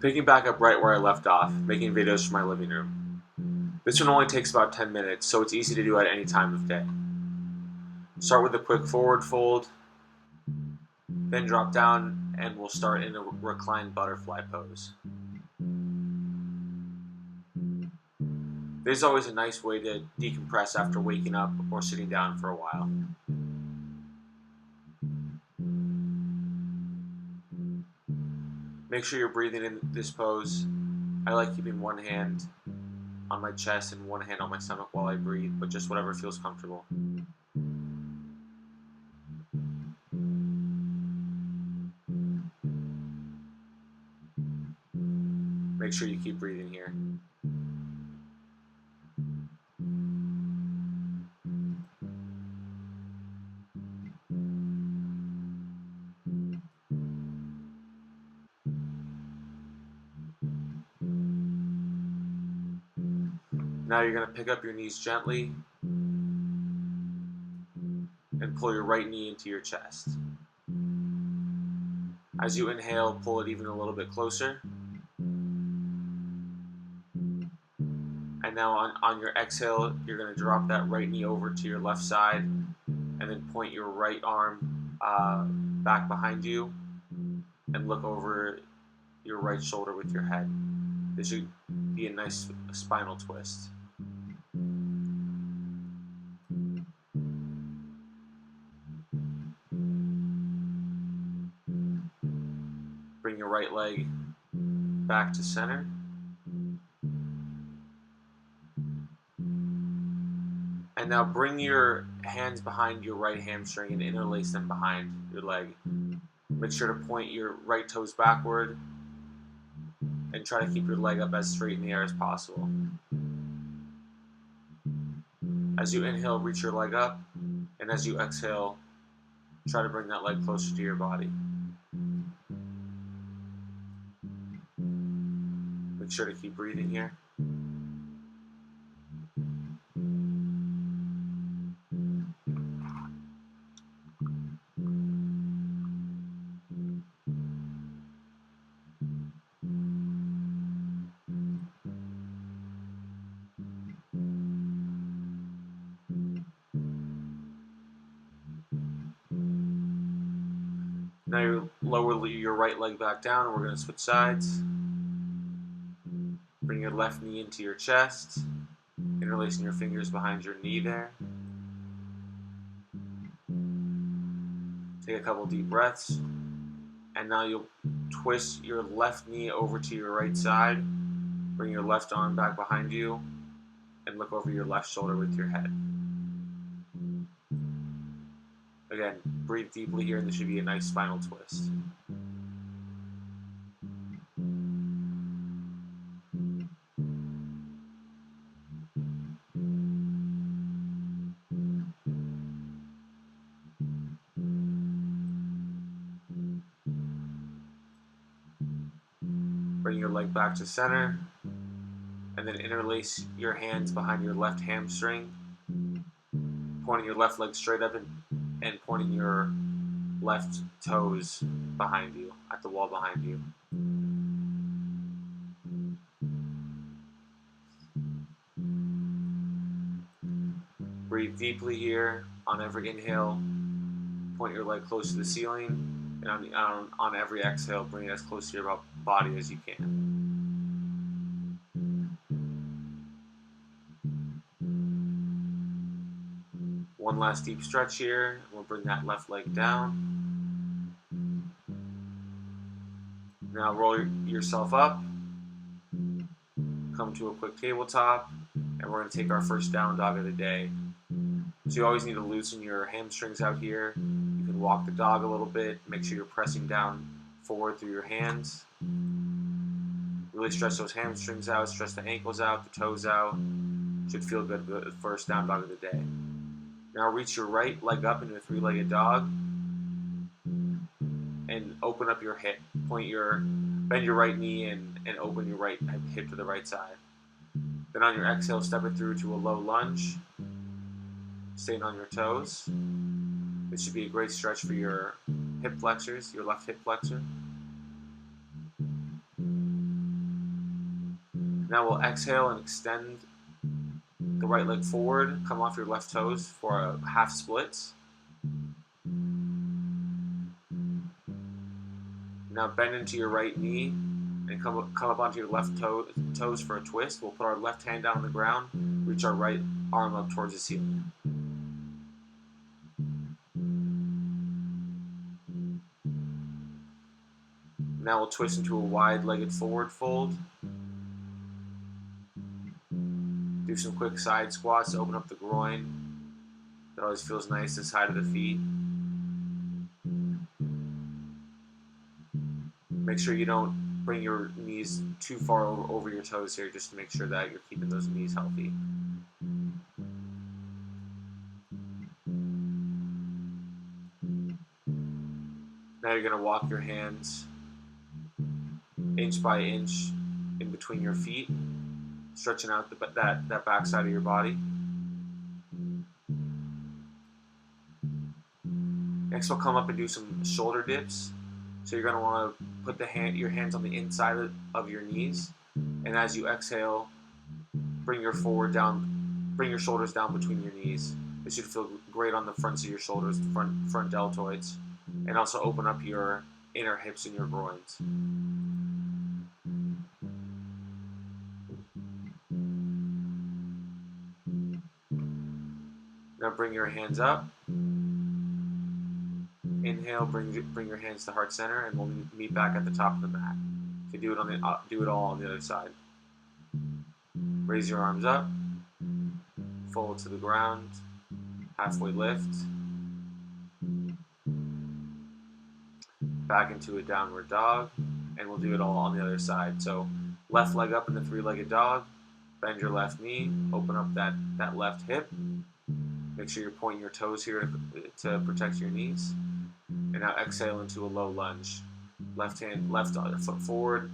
Picking back up right where I left off, making videos from my living room. This one only takes about 10 minutes, so it's easy to do at any time of day. Start with a quick forward fold, then drop down and we'll start in a reclined butterfly pose. This is always a nice way to decompress after waking up or sitting down for a while. Make sure you're breathing in this pose. I like keeping one hand on my chest and one hand on my stomach while I breathe, but just whatever feels comfortable. Make sure you keep breathing here. Now you're going to pick up your knees gently and pull your right knee into your chest. As you inhale, pull it even a little bit closer. And now on your exhale, you're going to drop that right knee over to your left side and then point your right arm back behind you and look over your right shoulder with your head. This should be a nice spinal twist. Bring your right leg back to center. And now bring your hands behind your right hamstring and interlace them behind your leg. Make sure to point your right toes backward and try to keep your leg up as straight in the air as possible. As you inhale, reach your leg up, and as you exhale, try to bring that leg closer to your body. Make sure to keep breathing here. Now you lower your right leg back down, and we're going to switch sides. Bring your left knee into your chest, interlacing your fingers behind your knee there. Take a couple deep breaths, and now you'll twist your left knee over to your right side. Bring your left arm back behind you, and look over your left shoulder with your head. Again, breathe deeply here, and this should be a nice spinal twist. Bring your leg back to center, and then interlace your hands behind your left hamstring, pointing your left leg straight up and pointing your left toes behind you, at the wall behind you. Breathe deeply here. On every inhale, point your leg close to the ceiling, and on every exhale, bring it as close to your body as you can. One last deep stretch here. We'll bring that left leg down. Now roll yourself up. Come to a quick tabletop, and we're going to take our first down dog of the day. So you always need to loosen your hamstrings out here. You can walk the dog a little bit. Make sure you're pressing down forward through your hands. Really stretch those hamstrings out, stretch the ankles out, the toes out. Should feel good for the first down dog of the day. Now reach your right leg up into a three-legged dog and open up your hip. Bend your right knee and open your right hip to the right side. Then on your exhale, step it through to a low lunge, staying on your toes. This should be a great stretch for your hip flexors, your left hip flexor. Now we'll exhale and extend the right leg forward, come off your left toes for a half splits. Now bend into your right knee and come up onto your left toes for a twist. We'll put our left hand down on the ground, reach our right arm up towards the ceiling. Now we'll twist into a wide-legged forward fold. Do some quick side squats to open up the groin. That always feels nice, the side of the feet. Make sure you don't bring your knees too far over your toes here, just to make sure that you're keeping those knees healthy. Now you're going to walk your hands inch by inch in between your feet, stretching out that back side of your body. Next, we'll come up and do some shoulder dips. So you're going to want to put your hands on the inside of your knees, and as you exhale, bring your shoulders down between your knees. This should feel great on the fronts of your shoulders, front deltoids, and also open up your inner hips and your groins. Now bring your hands up. Inhale, bring your hands to heart center, and we'll meet back at the top of the mat. So do it all on the other side. Raise your arms up, fold to the ground, halfway lift, back into a downward dog, and we'll do it all on the other side. So left leg up in the three-legged dog, bend your left knee, open up that left hip. Make sure you're pointing your toes here to protect your knees. And now exhale into a low lunge. Left foot forward,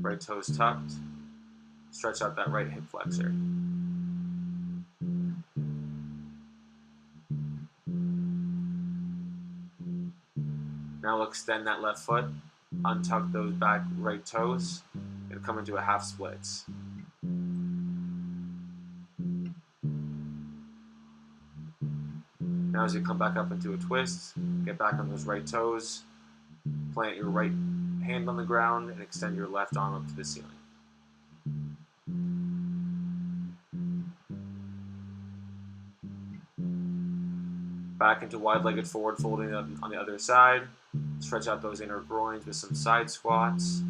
right toes tucked. Stretch out that right hip flexor. Now we'll extend that left foot, untuck those back right toes, and come into a half splits. Now as you come back up into a twist, get back on those right toes, plant your right hand on the ground, and extend your left arm up to the ceiling. Back into wide-legged forward folding on the other side. Stretch out those inner groins with some side squats.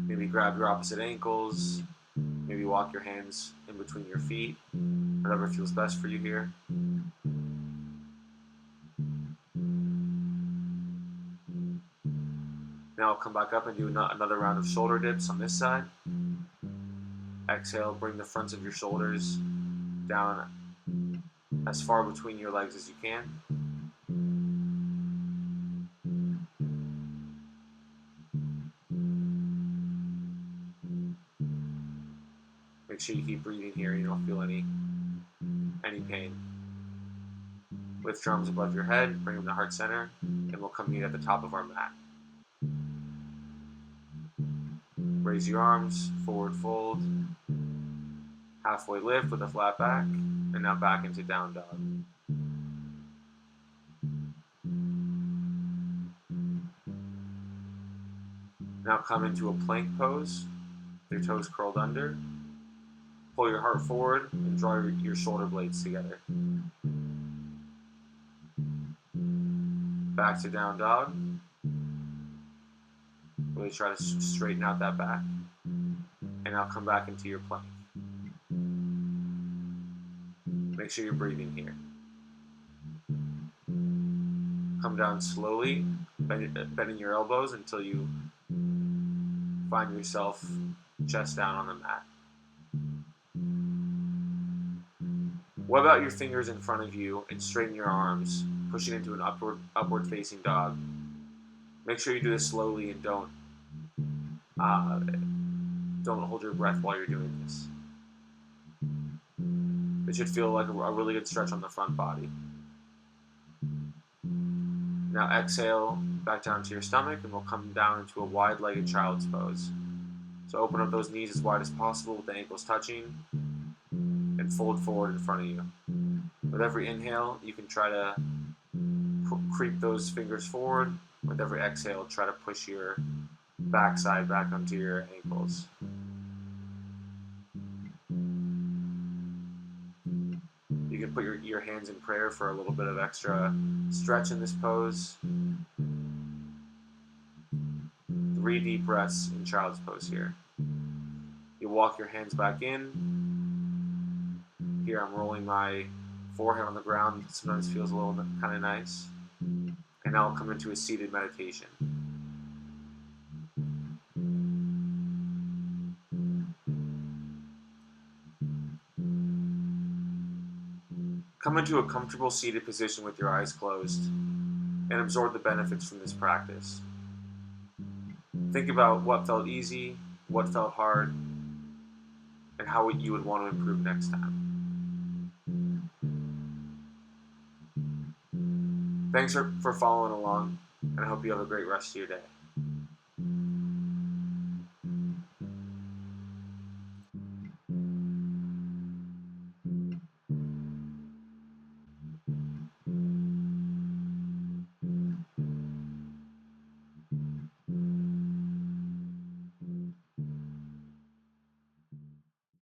Maybe grab your opposite ankles. Maybe walk your hands in between your feet. Whatever feels best for you here. Now I'll come back up and do another round of shoulder dips on this side. Exhale, bring the fronts of your shoulders down as far between your legs as you can. Make sure you keep breathing here, you don't feel any pain. Lift your arms above your head, bring them to heart center, and we'll come meet at the top of our mat. Raise your arms, forward fold, halfway lift with a flat back, and now back into down dog. Now come into a plank pose, your toes curled under. Pull your heart forward and draw your shoulder blades together. Back to down dog. Really try to straighten out that back. And now come back into your plank. Make sure you're breathing here. Come down slowly, bending your elbows until you find yourself chest down on the mat. Web out your fingers in front of you and straighten your arms, pushing into an upward facing dog. Make sure you do this slowly and don't hold your breath while you're doing this. It should feel like a really good stretch on the front body. Now exhale back down to your stomach, and we'll come down into a wide-legged child's pose. So open up those knees as wide as possible with the ankles touching, and fold forward in front of you. With every inhale, you can try to creep those fingers forward. With every exhale, try to push your backside back onto your ankles. You can put your hands in prayer for a little bit of extra stretch in this pose. 3 deep breaths in child's pose here. You walk your hands back in. Here I'm rolling my forehead on the ground. Sometimes feels a little bit kind of nice. And now I'll come into a seated meditation. Come into a comfortable seated position with your eyes closed and absorb the benefits from this practice. Think about what felt easy, what felt hard, and how you would want to improve next time. Thanks for following along, and I hope you have a great rest of your day.